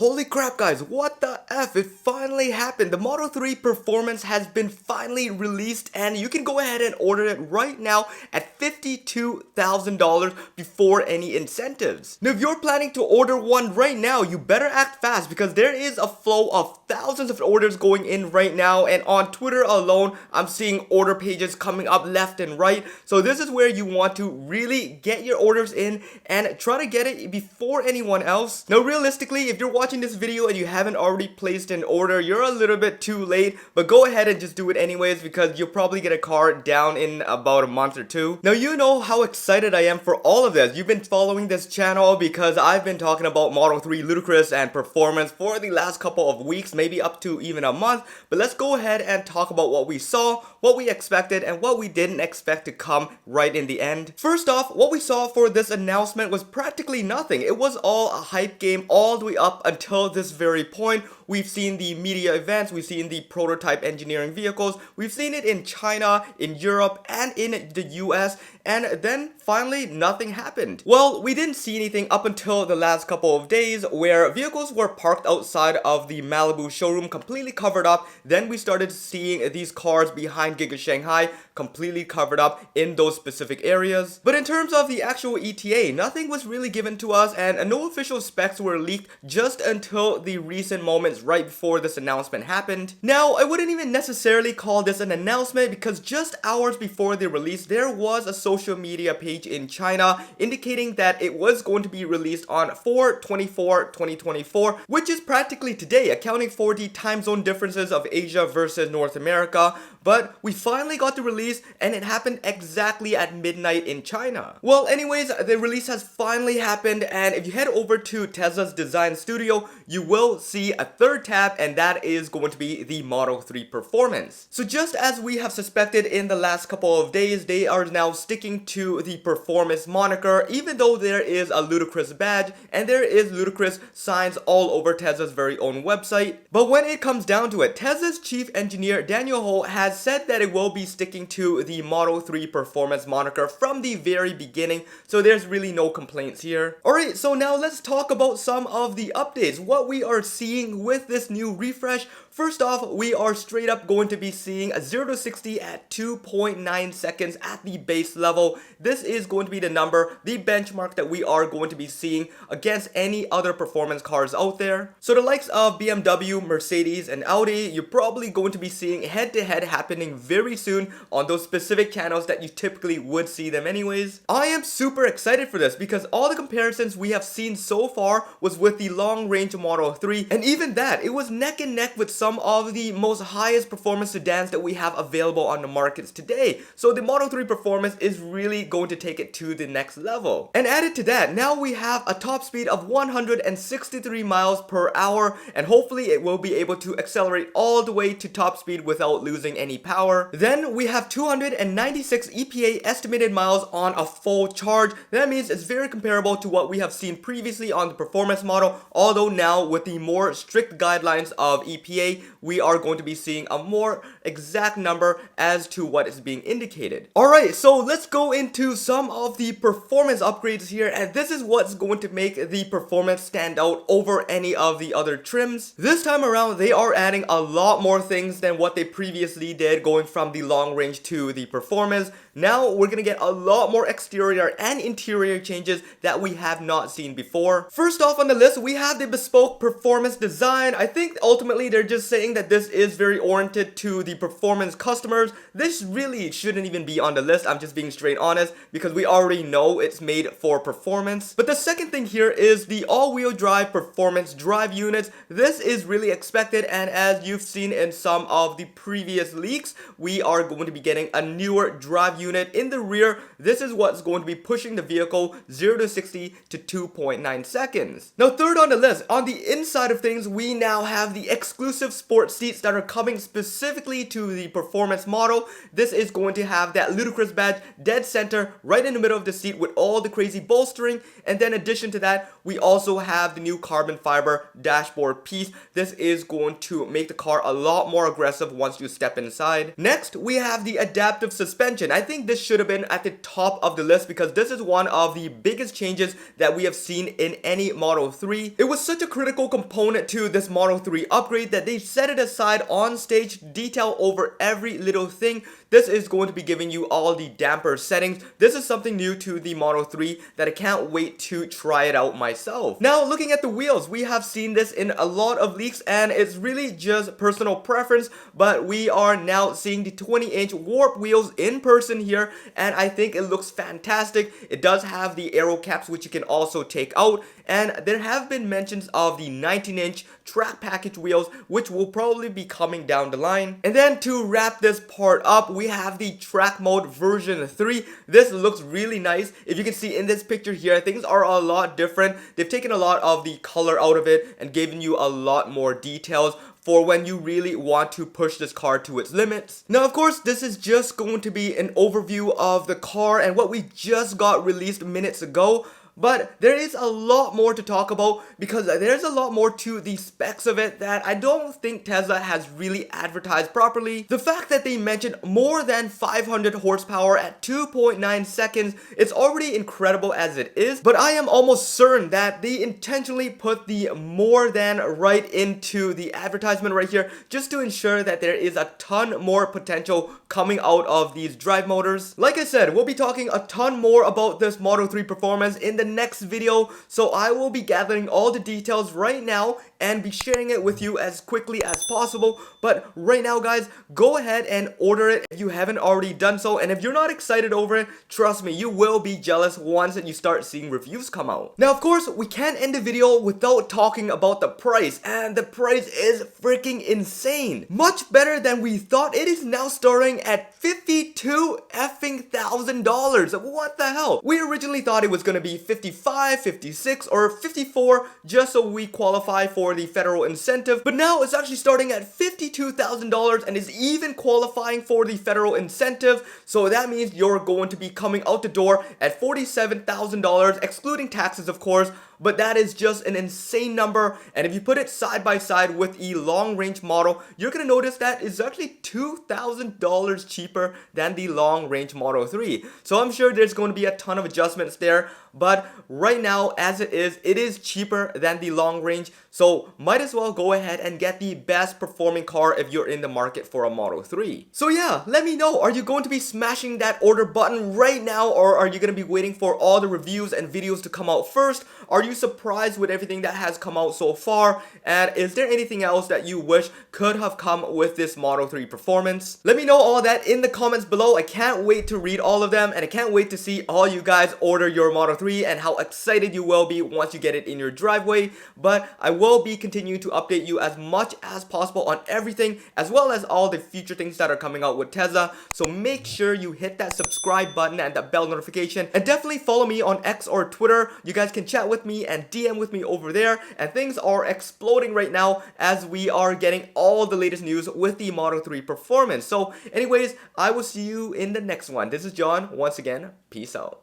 Holy crap guys, what the F, it finally happened. The Model 3 Performance has been finally released and you can go ahead and order it right now at $52,000 before any incentives. Now if you're planning to order one right now, you better act fast because there is a flow of thousands of orders going in right now, and on Twitter alone, I'm seeing order pages coming up left and right. So this is where you want to really get your orders in and try to get it before anyone else. Now realistically, if you're watching this video and you haven't already placed an order, you're a little bit too late, but go ahead and just do it anyways because you'll probably get a car down in about a month or two. Now you know how excited I am for all of this. You've been following this channel because I've been talking about Model 3 Ludicrous and Performance for the last couple of weeks, maybe up to even a month, but let's go ahead and talk about what we saw, what we expected, and what we didn't expect to come right in the end. First off, what we saw for this announcement was practically nothing. It was all a hype game all the way up until this very point. We've seen the media events, we've seen the prototype engineering vehicles, we've seen it in China, in Europe, and in the US, and then finally nothing happened. Well, we didn't see anything up until the last couple of days where vehicles were parked outside of the Malibu showroom completely covered up. Then we started seeing these cars behind Giga Shanghai completely covered up in those specific areas. But in terms of the actual ETA, nothing was really given to us and no official specs were leaked just until the recent moments right before this announcement happened. Now, I wouldn't even necessarily call this an announcement because just hours before the release, there was a social media page in China indicating that it was going to be released on 4/24/2024, which is practically today, accounting for the time zone differences of Asia versus North America. But we finally got the release and it happened exactly at midnight in China. Well, anyways, the release has finally happened, and if you head over to Tesla's design studio, you will see a third tab, and that is going to be the Model 3 Performance. So just as we have suspected in the last couple of days, they are now sticking to the Performance moniker, even though there is a Ludicrous badge and there is Ludicrous signs all over Tesla's very own website. But when it comes down to it, Tesla's chief engineer Daniel Ho has said that it will be sticking to the Model 3 Performance moniker from the very beginning, so there's really no complaints here. Alright, so now let's talk about some of the updates, what we are seeing with this new refresh. First off, we are straight up going to be seeing a 0 to 60 at 2.9 seconds at the base level. This is going to be the number, the benchmark that we are going to be seeing against any other performance cars out there. So the likes of BMW, Mercedes, and Audi, you're probably going to be seeing head-to-head happening very soon on those specific channels that you typically would see them anyways. I am super excited for this because all the comparisons we have seen so far was with the long-range Model 3, and even that, it was neck and neck with some of the most highest performance sedans that we have available on the markets today. So the Model 3 Performance is really going to take it to the next level. And added to that, now we have a top speed of 163 miles per hour, and hopefully it will be able to accelerate all the way to top speed without losing any power. Then we have 296 EPA estimated miles on a full charge. That means it's very comparable to what we have seen previously on the Performance model, although now with the more strict guidelines of EPA, we are going to be seeing a more exact number as to what is being indicated. Alright, so let's go into some of the performance upgrades here, and this is what's going to make the Performance stand out over any of the other trims. This time around, they are adding a lot more things than what they previously did, going from the long range to the Performance. Now we're gonna get a lot more exterior and interior changes that we have not seen before. First off on the list, we have the bespoke Performance design. I think ultimately they're just saying that this is very oriented to the Performance customers. This really shouldn't even be on the list, I'm just being straight honest, because we already know it's made for Performance. But the second thing here is the all-wheel drive Performance drive units. This is really expected, and as you've seen in some of the previous leaks, we are going to be getting a newer drive unit in the rear. This is what's going to be pushing the vehicle 0 to 60 to 2.9 seconds. Now third on the list, on the inside of things, we now have the exclusive sports seats that are coming specifically to the Performance model. This is going to have that Ludicrous badge dead center right in the middle of the seat with all the crazy bolstering, and then in addition to that, we also have the new carbon fiber dashboard piece. This is going to make the car a lot more aggressive once you step inside. Next, we have the adaptive suspension. I think think this should have been at the top of the list because this is one of the biggest changes that we have seen in any Model 3. It was such a critical component to this Model 3 upgrade that they set it aside on stage, detail over every little thing. This is going to be giving you all the damper settings. This is something new to the Model 3 that I can't wait to try it out myself. Now, looking at the wheels, we have seen this in a lot of leaks and it's really just personal preference, but we are now seeing the 20-inch warp wheels in person here and I think it looks fantastic. It does have the aero caps which you can also take out, and there have been mentions of the 19-inch track package wheels which will probably be coming down the line. And then to wrap this part up, we have the track mode version 3. This looks really nice. If you can see in this picture here, things are a lot different. They've taken a lot of the color out of it and given you a lot more details for when you really want to push this car to its limits. Now, of course, this is just going to be an overview of the car and what we just got released minutes ago. But there is a lot more to talk about because there's a lot more to the specs of it that I don't think Tesla has really advertised properly. The fact that they mentioned more than 500 horsepower at 2.9 seconds, it's already incredible as it is, but I am almost certain that they intentionally put the more than right into the advertisement right here just to ensure that there is a ton more potential coming out of these drive motors. Like I said, we'll be talking a ton more about this Model 3 performance in the next video, so I will be gathering all the details right now and be sharing it with you as quickly as possible. But right now, guys, go ahead and order it if you haven't already done so, and if you're not excited over it, trust me, you will be jealous once you start seeing reviews come out. Now, of course, we can't end the video without talking about the price, and the price is freaking insane. Much better than we thought. It is now starting at $52,000. What the hell? We originally thought it was gonna be 55, 56, or 54 just so we qualify for the federal incentive, but now it's actually starting at $52,000 and is even qualifying for the federal incentive. So that means you're going to be coming out the door at $47,000, excluding taxes, of course. But that is just an insane number, and if you put it side by side with a long range model, you're gonna notice that it's actually $2,000 cheaper than the long range Model 3. So I'm sure there's going to be a ton of adjustments there, but right now as it is cheaper than the long range, so might as well go ahead and get the best performing car if you're in the market for a Model 3. So yeah, let me know, are you going to be smashing that order button right now, or are you going to be waiting for all the reviews and videos to come out first? Are you surprised with everything that has come out so far? And is there anything else that you wish could have come with this Model 3 performance? Let me know all that in the comments below. I can't wait to read all of them, and I can't wait to see all you guys order your Model 3 and how excited you will be once you get it in your driveway. But I will be continuing to update you as much as possible on everything, as well as all the future things that are coming out with Tesla. So make sure you hit that subscribe button and that bell notification, and definitely follow me on X or Twitter. You guys can chat with me and DM with me over there, and things are exploding right now as we are getting all the latest news with the Model 3 performance. So anyways, I will see you in the next one. This is John. Once again, peace out.